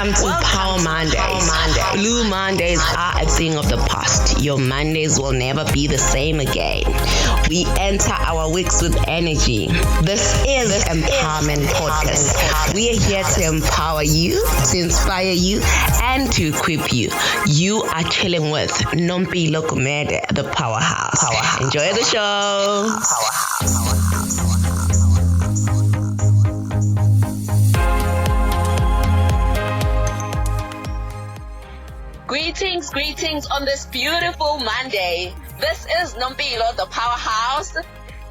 Welcome to Power Mondays. Blue Mondays are a thing of the past. Your Mondays will never be the same again. We enter our weeks with energy. This is Empowerment Podcast. We are here to empower you, to inspire you, and to equip you. You are chilling with Nompilo Gumede, the powerhouse. Enjoy the show. Greetings on this beautiful Monday. This is Nompilo, the powerhouse,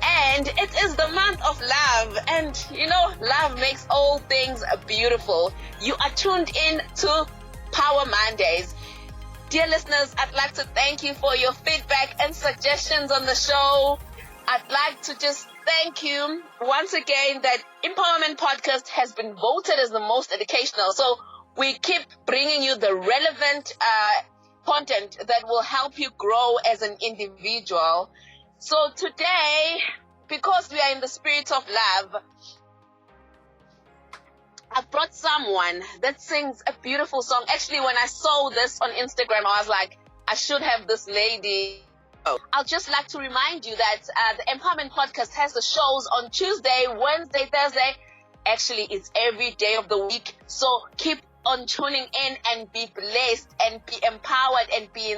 and it is the month of love. And you know, love makes all things beautiful. You are tuned in to Power Mondays. Dear listeners, I'd like to thank you for your feedback and suggestions on the show. I'd like to just thank you once again that Empowerment Podcast has been voted as the most educational. So we keep bringing you the relevant content that will help you grow as an individual. So today, because we are in the spirit of love, I've brought someone that sings a beautiful song. Actually, when I saw this on Instagram, I was like, I should have this lady. I'd just like to remind you that the Empowerment Podcast has the shows on Tuesday, Wednesday, Thursday. Actually, it's every day of the week. So keep on tuning in and be blessed and be empowered and be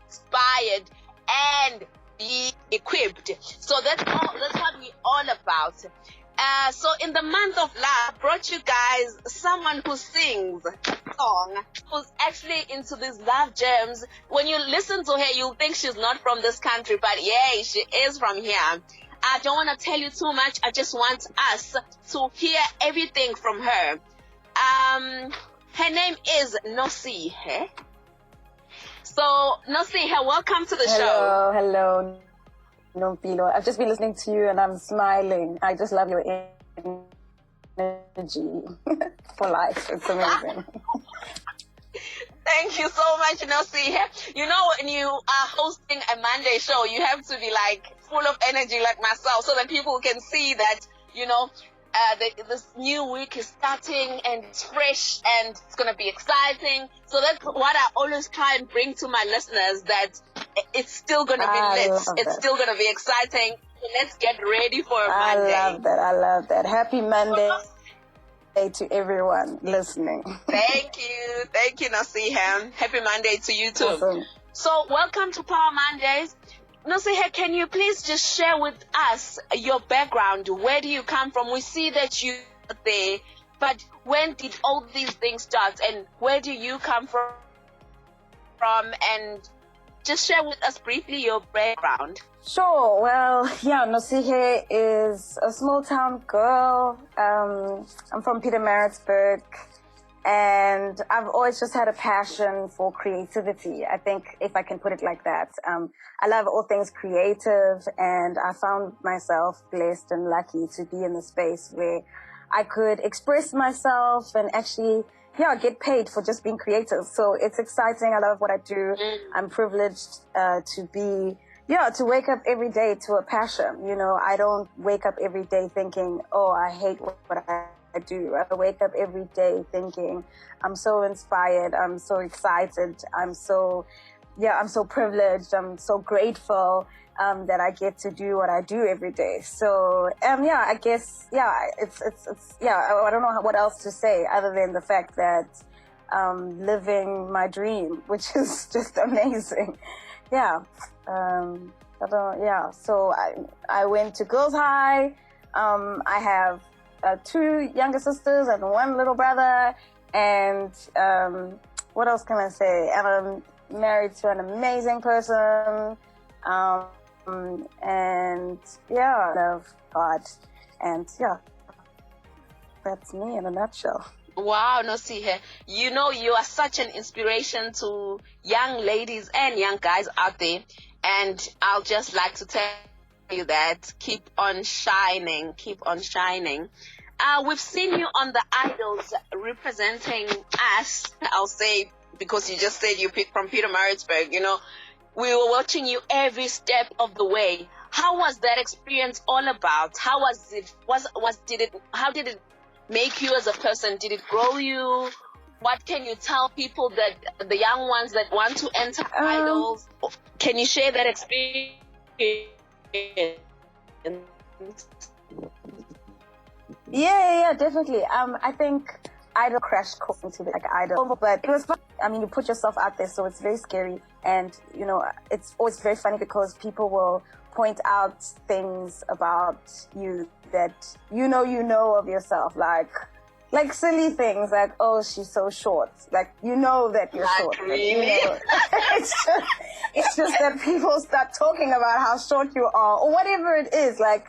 inspired and be equipped. So that's what we're all about. So in the month of love, I brought you guys someone who sings song, who's actually into these love gems. When you listen to her, you'll think she's not from this country, but yeah, she is from here. I don't want to tell you too much. I just want us to hear everything from her. Her name is Nosihe. So, Nosihe, welcome to the show. Hello, Nompilo. I've just been listening to you and I'm smiling. I just love your energy for life. It's amazing. Thank you so much, Nosihe. You know, when you are hosting a Monday show, you have to be like full of energy like myself so that people can see that, you know, this new week is starting and it's fresh and it's going to be exciting. So that's what I always try and bring to my listeners, that it's still going to be lit. It's still going to be exciting. So let's get ready for Monday. I love that. Happy Monday to everyone listening. Thank you, Nosihe. Happy Monday to you too. Awesome. So welcome to Power Mondays. Nosihe, can you please just share with us your background? Where do you come from? We see that you are there, but when did all these things start, and where do you come from? And just share with us briefly your background. Sure. Well, yeah, Nosihe is a small town girl. I'm from Pietermaritzburg. And I've always just had a passion for creativity. I think, if I can put it like that. I love all things creative, and I found myself blessed and lucky to be in the space where I could express myself and actually, get paid for just being creative. So it's exciting. I love what I do. I'm privileged to wake up every day to a passion. You know, I don't wake up every day thinking, oh, I hate what I do. I wake up every day thinking, I'm so inspired, I'm so excited, I'm so privileged, I'm so grateful that I get to do what I do every day. So I guess I don't know what else to say other than the fact that living my dream, which is just amazing. So I went to Girls High. I have 2 younger sisters and 1 little brother, and what else can I say? I'm married to an amazing person, and I love God, and that's me in a nutshell. Wow, Nosihe, you know, you are such an inspiration to young ladies and young guys out there, and I'll just like to tell you that keep on shining. We've seen you on the Idols representing us, I'll say, because you just said you picked from Pietermaritzburg. You know, we were watching you every step of the way. How was that experience all about? How was it? How did it make you as a person? Did it grow you? what can you tell people, that the young ones that want to enter idols? Can you share that experience? Yeah, definitely. I think idol crash course into like idol, but it was fun. I mean, you put yourself out there, so it's very scary, and you know, it's always very funny because people will point out things about you that you know of yourself, like silly things, like, oh, she's so short, like, you know that you're short. Really? You know, it's just that people start talking about how short you are or whatever it is, like.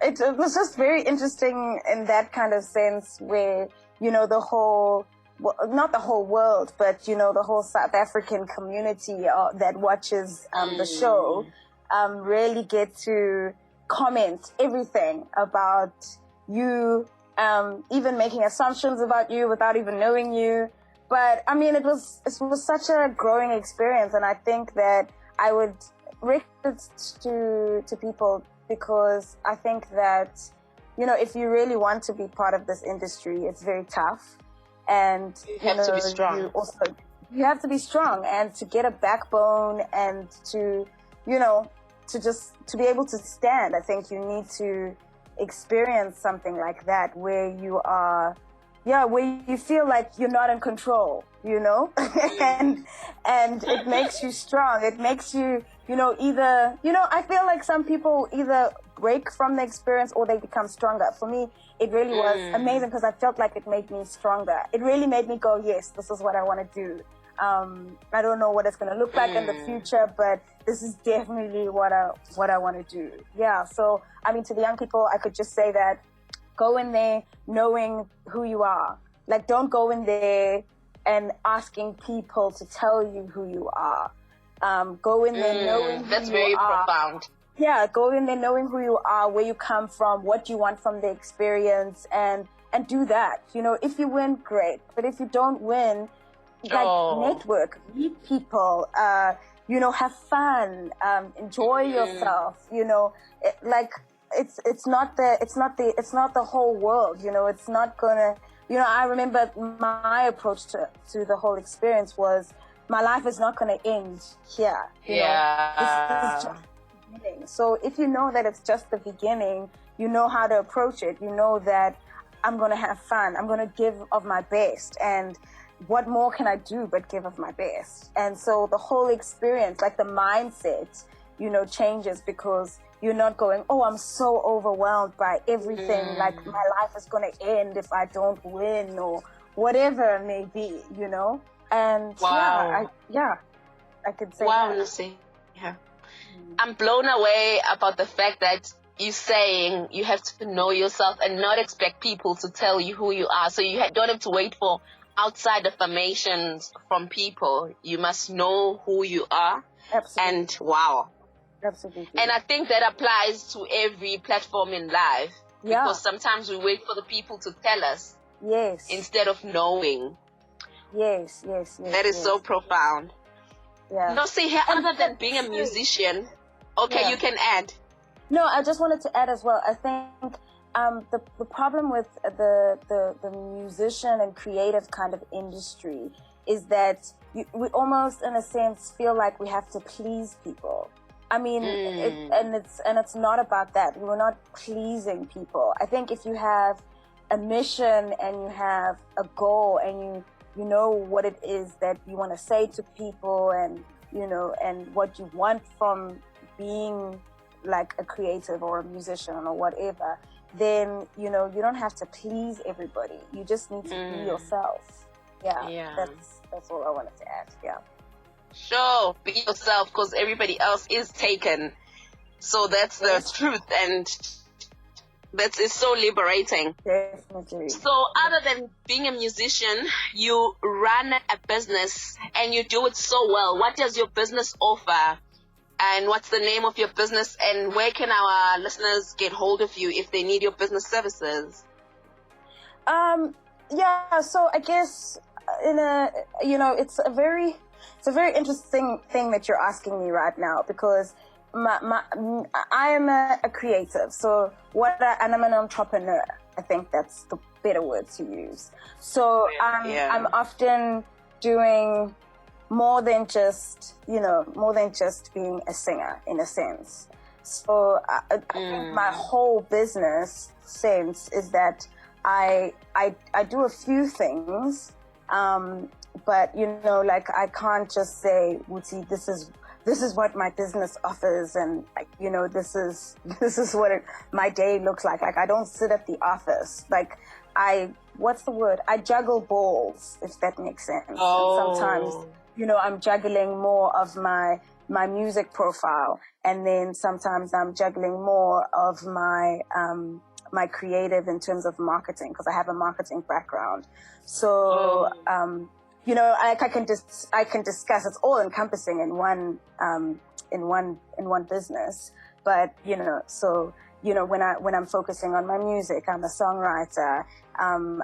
It was just very interesting in that kind of sense where, you know, the whole, well, not the whole world, but, you know, the whole South African community that watches the show really get to comment everything about you, even making assumptions about you without even knowing you. But, I mean, it was such a growing experience, and I think that I would recommend it to people, because I think that, you know, if you really want to be part of this industry, it's very tough. And you have to be strong. You have to be strong, and to get a backbone, and to, you know, to be able to stand. I think you need to experience something like that where you are, where you feel like you're not in control, you know, and it makes you strong. It makes you, you know, either, you know, I feel like some people either break from the experience or they become stronger. For me, it really was amazing because I felt like it made me stronger. It really made me go, yes, this is what I want to do. I don't know what it's going to look like in the future, but this is definitely what I want to do. Yeah. So, I mean, to the young people, I could just say that go in there knowing who you are. Like, don't go in there and asking people to tell you who you are. Go in there knowing who that's you very are. profound. Yeah, go in there knowing who you are, where you come from, what you want from the experience, and do that. You know, if you win, great. But if you don't win, network, meet people, you know, have fun, enjoy yourself. You know, it's not the whole world. You know, it's not gonna. You know, I remember my approach to the whole experience was, my life is not going to end here. You know? This is just the beginning. So if you know that it's just the beginning, you know how to approach it. You know that I'm going to have fun. I'm going to give of my best. And what more can I do but give of my best? And so the whole experience, like the mindset, you know, changes, because you're not going, oh, I'm so overwhelmed by everything. Like, my life is going to end if I don't win, or whatever it may be, you know? And I could say wow, that. Nosihe. Yeah. I'm blown away about the fact that you're saying you have to know yourself and not expect people to tell you who you are. So you don't have to wait for outside affirmations from people. You must know who you are. Absolutely. And wow. Absolutely. And I think that applies to every platform in life. Yeah. Because sometimes we wait for the people to tell us. Yes. Instead of knowing. Yes. That is so profound. Yeah. Nosihe, other than being a musician, you can add. No, I just wanted to add as well. I think the problem with the musician and creative kind of industry is that we almost, in a sense, feel like we have to please people. I mean, it's not about that. We're not pleasing people. I think if you have a mission and you have a goal and you know what it is that you want to say to people, and you know, and what you want from being like a creative or a musician or whatever, then you know you don't have to please everybody. You just need to be yourself. Yeah. That's all I wanted to add. Yeah. Sure, be yourself, because everybody else is taken. So that's the truth, and that is so liberating. Definitely. So other than being a musician, you run a business and you do it so well. What does your business offer? And what's the name of your business? And where can our listeners get hold of you if they need your business services? So I guess it's a very interesting thing that you're asking me right now, because I am a creative. So and I'm an entrepreneur. think that's the better word to use. So I'm often doing more than just being a singer in a sense. So I think my whole business sense is that I do a few things, but like I can't just say, Wuti, this is what my business offers, and like this is what my day looks like. Like I don't sit at the office. Like what's the word? I juggle balls, if that makes sense. Oh. And sometimes I'm juggling more of my music profile, and then sometimes I'm juggling more of my my creative in terms of marketing, because I have a marketing background. So I can discuss. It's all encompassing in one business. But when I'm focusing on my music, I'm a songwriter. I'm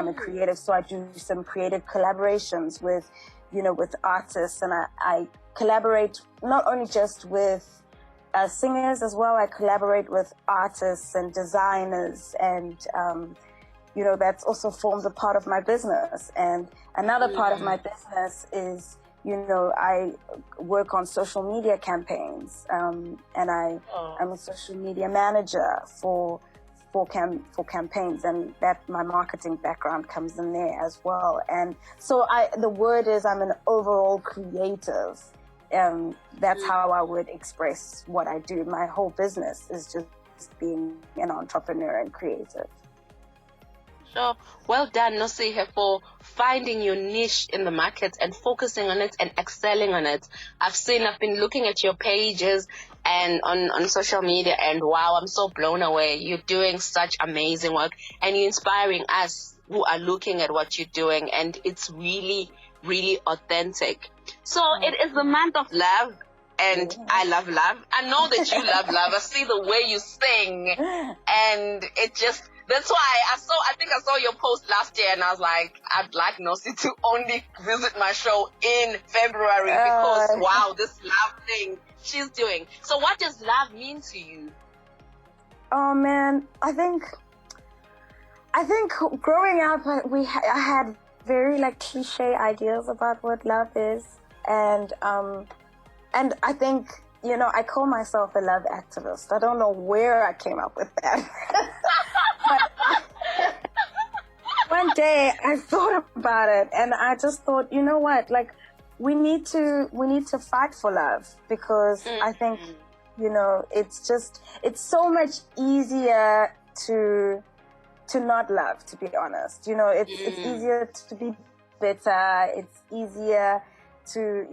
a creative, so I do some creative collaborations with artists, and I collaborate not only just with singers as well. I collaborate with artists and designers, and that's also forms a part of my business. And another part of my business is I work on social media campaigns, and I'm a social media manager for campaigns, and that my marketing background comes in there as well. And so the word is I'm an overall creative. That's how I would express what I do. My whole business is just being an entrepreneur and creative. So well done, Nosihe, for finding your niche in the market and focusing on it and excelling on it. I've been looking at your pages and on social media, and wow, I'm so blown away. You're doing such amazing work, and you're inspiring us who are looking at what you're doing, and it's really, really authentic. So it is the month of love, and I love love. I know that you love love. I see the way you sing, and that's why I think I saw your post last year, and I was like, I'd like Nosi to only visit my show in February because wow, this love thing she's doing. So what does love mean to you? Oh man, I think growing up, I had very like cliche ideas about what love is, and I think I call myself a love activist. I don't know where I came up with that. But one day I thought about it, and I just thought, you know what, like we need to fight for love, because I think it's so much easier to not love, to be honest. It's easier to be bitter. It's easier to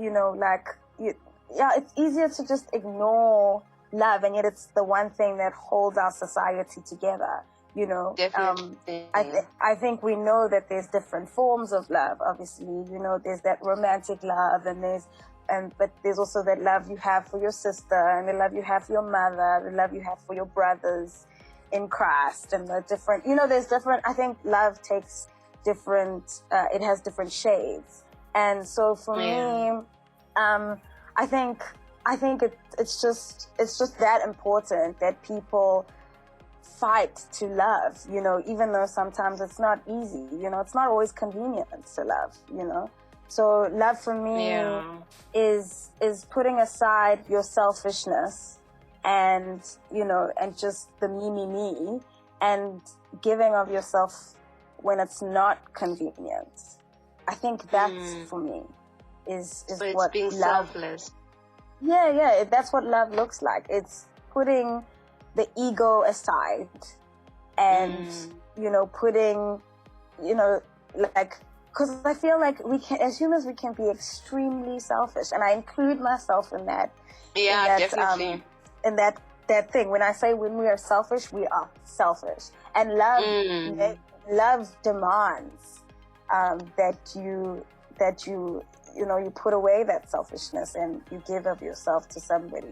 it's easier to just ignore love, and yet it's the one thing that holds our society together. Definitely. I think we know that there's different forms of love. Obviously, there's that romantic love, but there's also that love you have for your sister, and the love you have for your mother, the love you have for your brothers in Christ, and the different, there's different. I think love takes different. It has different shades, and so for me, I think it's just that important that people fight to love, even though sometimes it's not easy, it's not always convenient to love, So love for me is putting aside your selfishness and, and just the me, and giving of yourself when it's not convenient. I think that's for me is so it's what being love, selfless. Yeah, that's what love looks like. It's putting the ego aside, and putting, because I feel like we can, as humans, we can be extremely selfish, and I include myself in that. Definitely. In that thing, when I say when we are selfish, we are selfish, and love demands that you you put away that selfishness and you give of yourself to somebody,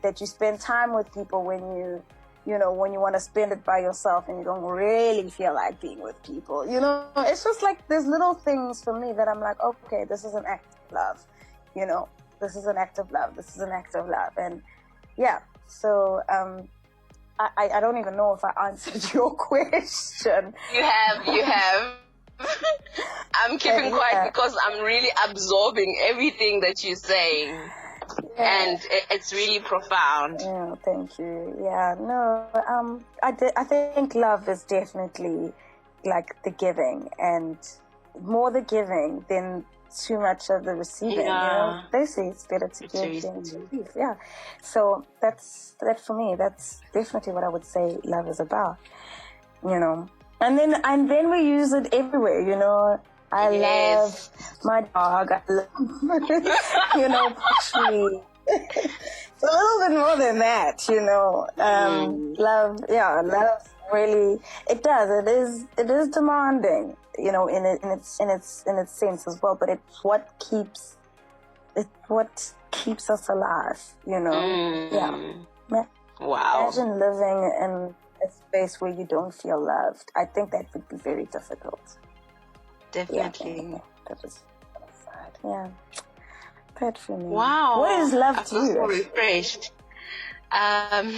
that you spend time with people when you want to spend it by yourself and you don't really feel like being with people. It's just like there's little things for me that I'm like, okay, this is an act of love. This is an act of love. This is an act of love. And yeah, so I don't even know if I answered your question. You have. I'm keeping quiet because I'm really absorbing everything that you're saying. Yeah. And it's really profound. Yeah, thank you. Yeah, no, I think love is definitely like the giving, and more the giving than too much of the receiving. Yeah. They say it's better to give than to receive. Yeah. So that for me, that's definitely what I would say love is about. And then we use it everywhere. I love my dog. I love, push it's a little bit more than that, Love really, it does. It is demanding, in its sense as well. But it's what keeps us alive, Yeah. Wow. Imagine living in a space where you don't feel loved. I think that would be very difficult. Definitely. Yeah, that is sad. Yeah. That for me. Wow. What is love to you? I'm so refreshed. Am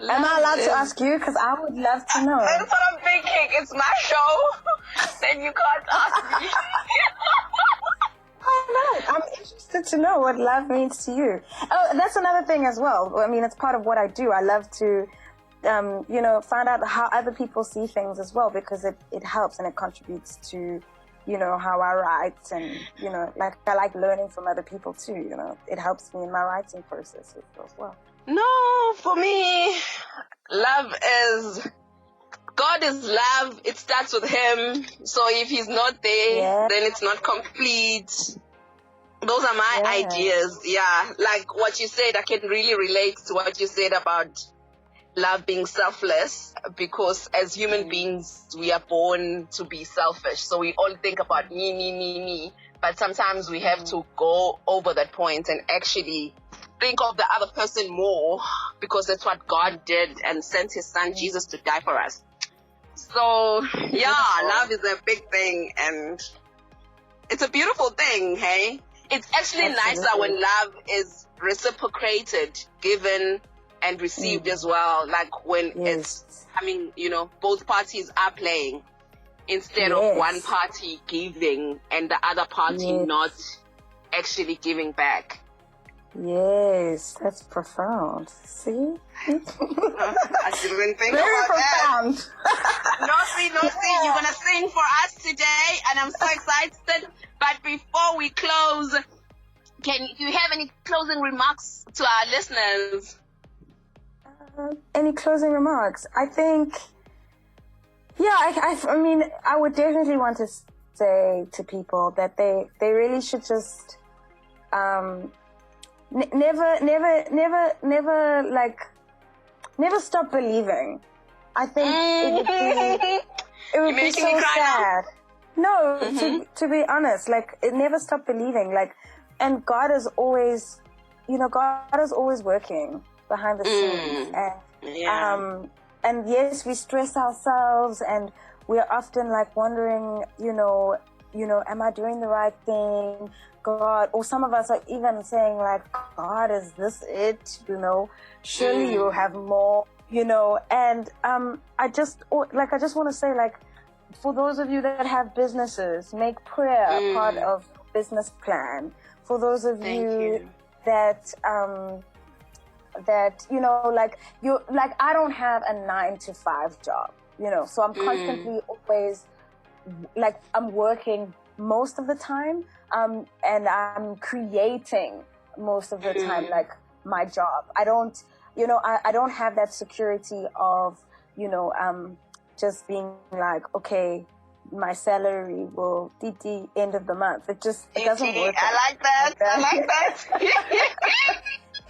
I allowed to ask you? Because I would love to know. That's what I'm thinking. It's my show. Then you can't ask me. I'm interested to know what love means to you. Oh, that's another thing as well. I mean, it's part of what I do. I love to, find out how other people see things as well, because it helps and it contributes to, how I write, and, I like learning from other people too, It helps me in my writing process as well. No, for me, love is... God is love. It starts with Him. So if He's not there, then it's not complete. Those are my ideas. Yeah. Like what you said, I can really relate to what you said about love being selfless, because as human beings, we are born to be selfish. So we all think about me, me, me, me. But sometimes we have to go over that point and actually think of the other person more, because that's what God did and sent His Son Jesus to die for us. So, love is a big thing, and it's a beautiful thing, hey? It's actually nicer when love is reciprocated, given and received as well. Like when both parties are playing, instead of one party giving and the other party not actually giving back. Yes, that's profound. See? I didn't think Very about profound. That. Nosihe, you're going to sing for us today, and I'm so excited. But before we close, do you have any closing remarks to our listeners? Any closing remarks? I think, I mean, I would definitely want to say to people that they really should just... Never stop believing. I think it would be so sad. No, to be honest, it never stop believing. And God is always, God is always working behind the scenes. And yes, we stress ourselves, and we're often wondering, am I doing the right thing? God, or some of us are even saying God, is this it? Surely you'll have more, and I just want to say, for those of you that have businesses, make prayer part of business plan. For those of you that I don't have a 9-to-5 job, so I'm constantly always I'm working most of the time, and I'm creating most of the time, my job. I don't, I don't have that security of, just being okay, my salary will end of the month. It doesn't work. I like that.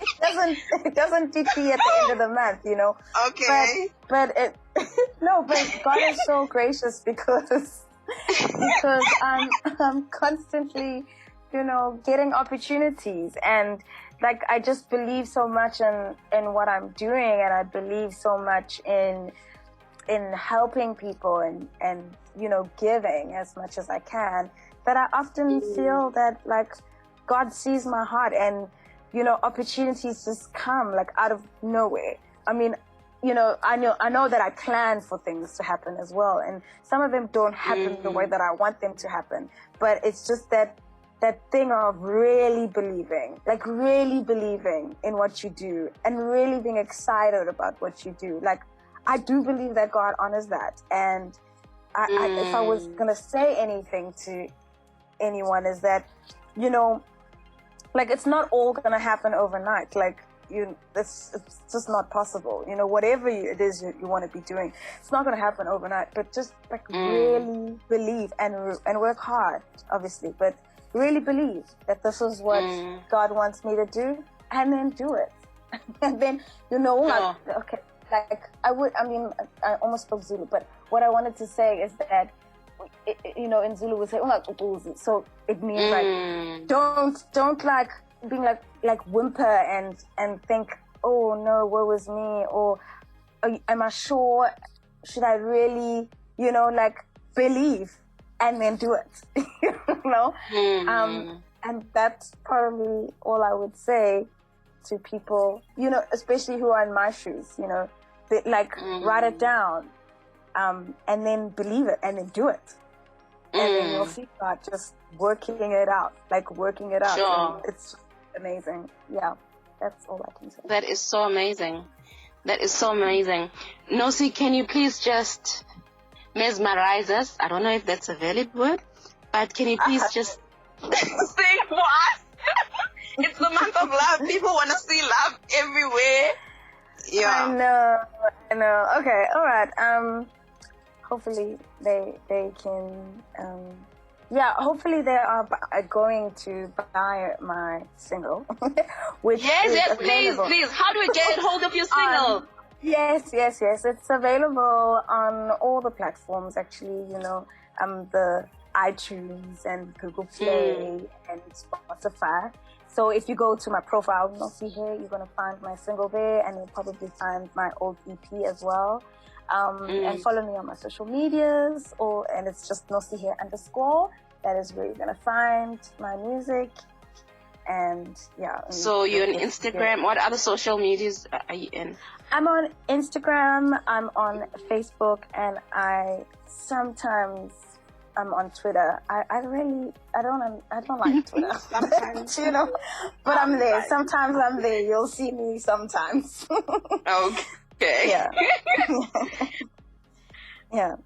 It doesn't at the end of the month, Okay. But God is so gracious because I'm constantly, getting opportunities, and I just believe so much in what I'm doing, and I believe so much in helping people and giving as much as I can, that I often feel that God sees my heart, and opportunities just come out of nowhere. I mean, you know, I know that I plan for things to happen as well. And some of them don't happen the way that I want them to happen. But it's just that thing of really believing in what you do and really being excited about what you do. Like, I do believe that God honors that. And if I was going to say anything to anyone, is that, you know, like, it's not all going to happen overnight. Like, it's just not possible. You know, whatever it is you want to be doing, it's not going to happen overnight. But just like really believe and work hard, obviously. But really believe that this is what God wants me to do, and then do it. And then, you know, like, okay, like I almost spoke Zulu, but what I wanted to say is that, you know, in Zulu we say, so it means like, don't like being like whimper and think, oh no, woe is me, or am I sure, should I really, you know, like, believe and then do it. You know? And that's probably all I would say to people, you know, especially who are in my shoes, you know, write it down, and then believe it and then do it. And then you'll see God just working it out. Sure. It's amazing. Yeah, that's all I can say. That is so amazing. Nosi, can you please just mesmerize us? I don't know if that's a valid word, but can you please just sing for us? It's the month of love. People want to see love everywhere. Yeah. I know. Okay, all right. Hopefully they can, hopefully they are going to buy my single, which yes, is available. please. How do we get hold of your single? Yes. It's available on all the platforms, actually, you know, the iTunes and Google Play and Spotify. So if you go to my profile, Nosihe, you're going to find my single there, and you'll probably find my old EP as well. And follow me on my social medias, and it's just Nosihe _. That is where you're going to find my music. And yeah. So you're on Instagram. What other social medias are you in? I'm on Instagram, I'm on Facebook, and I'm on Twitter. I don't like Twitter. Sometimes, you know, but I'm there. Sometimes I'm there. You'll see me sometimes. Okay. Yeah. Yeah.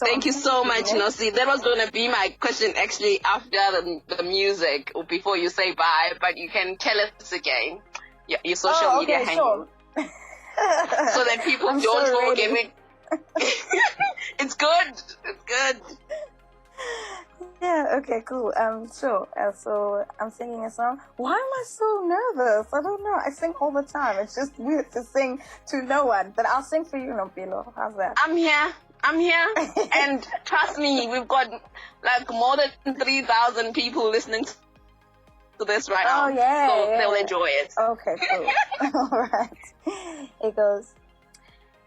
Thank you so much, Nosi. That was going to be my question actually after the music, or before you say bye, but you can tell us again your social media handle. Sure. So that people don't forget me. It's good. Yeah, okay, cool. Sure. So I'm singing a song. Why am I so nervous? I don't know. I sing all the time. It's just weird to sing to no one. But I'll sing for you, Nompilo. How's that? I'm here. And trust me, we've got like more than 3,000 people listening to this right now. Oh, yeah. So they'll enjoy it. Okay, cool. All right. It goes,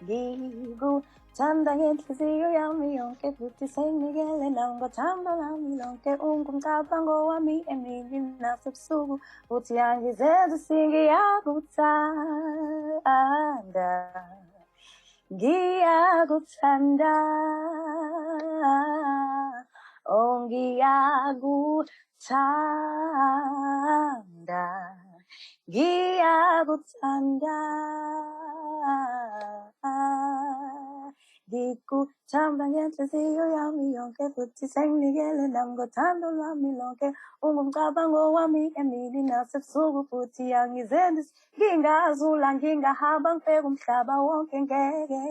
Gigu. Tanda yenhliziyo yami yonke futhi sengikele nangothando lami lonke ungumcabango wami emini nasebusuku futhi angizenza ngiyakuthanda oh ngiyakuthanda Ngikuthanda ngenhliziyo yami yonke futhi sengikele nangothando lwami lonke ungumcabango wami emini nasebusuku futhi angizenzi ngingazula ngingahamba ngibheke umhlaba wonke ngeke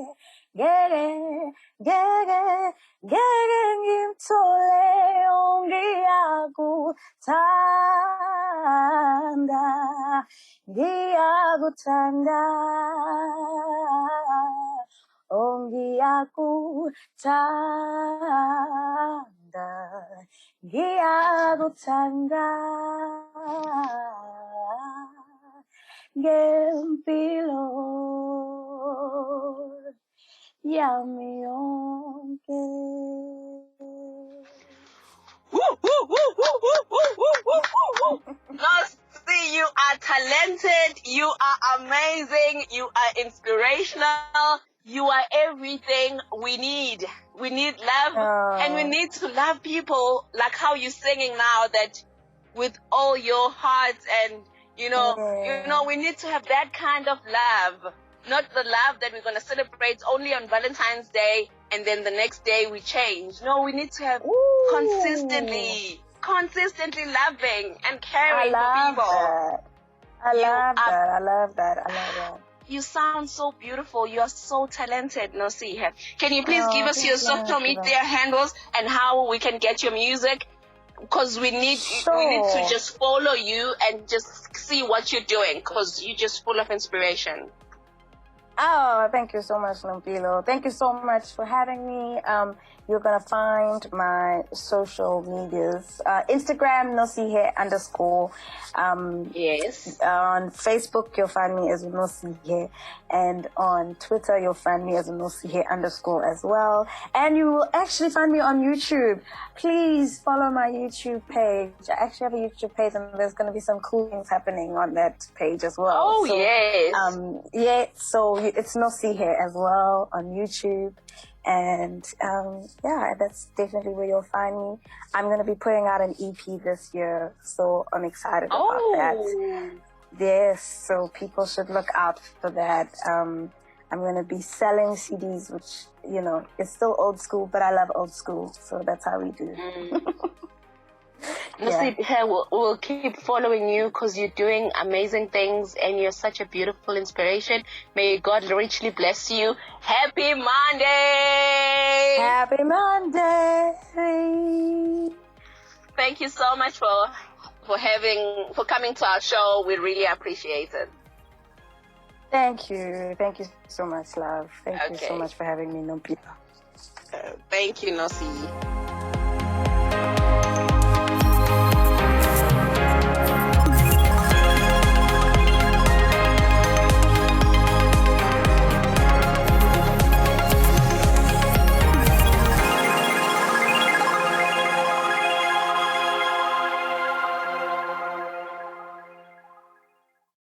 ngimthole ngiyakuthanda oh ngiyakuthanda ngempilo yami yonke. Nosi, you are talented. You are amazing. You are inspirational. You are everything we need. We need love, and we need to love people like how you're singing now, that with all your heart. And you know, we need to have that kind of love, not the love that we're going to celebrate only on Valentine's Day and then the next day we change. No, we need to have consistently loving and caring for people. I love that. You sound so beautiful. You are so talented, Nosihe. Can you please give us your social media handles and how we can get your music? Because we need to just follow you and just see what you're doing, because you're just full of inspiration. Oh, thank you so much, Nompilo. Thank you so much for having me. You're going to find my social medias. Instagram, Nosihe _. Yes. On Facebook, you'll find me as Nosihe. And on Twitter, you'll find me as Nosihe _ as well. And you will actually find me on YouTube. Please follow my YouTube page. I actually have a YouTube page, and there's going to be some cool things happening on that page as well. Oh, so, yes. Yeah, so it's Nosihe as well on YouTube. And that's definitely where you'll find me. I'm going to be putting out an EP this year, so I'm excited about that. Yes, so people should look out for that. I'm going to be selling CDs, which, you know, is still old school, but I love old school, so that's how we do. Nosihe, we'll keep following you because you're doing amazing things and you're such a beautiful inspiration. May God richly bless you. Happy Monday! Happy Monday! Thank you so much for coming to our show. We really appreciate it. Thank you. Thank you so much, love. Thank you so much for having me, Nompilo. Thank you, Nosihe.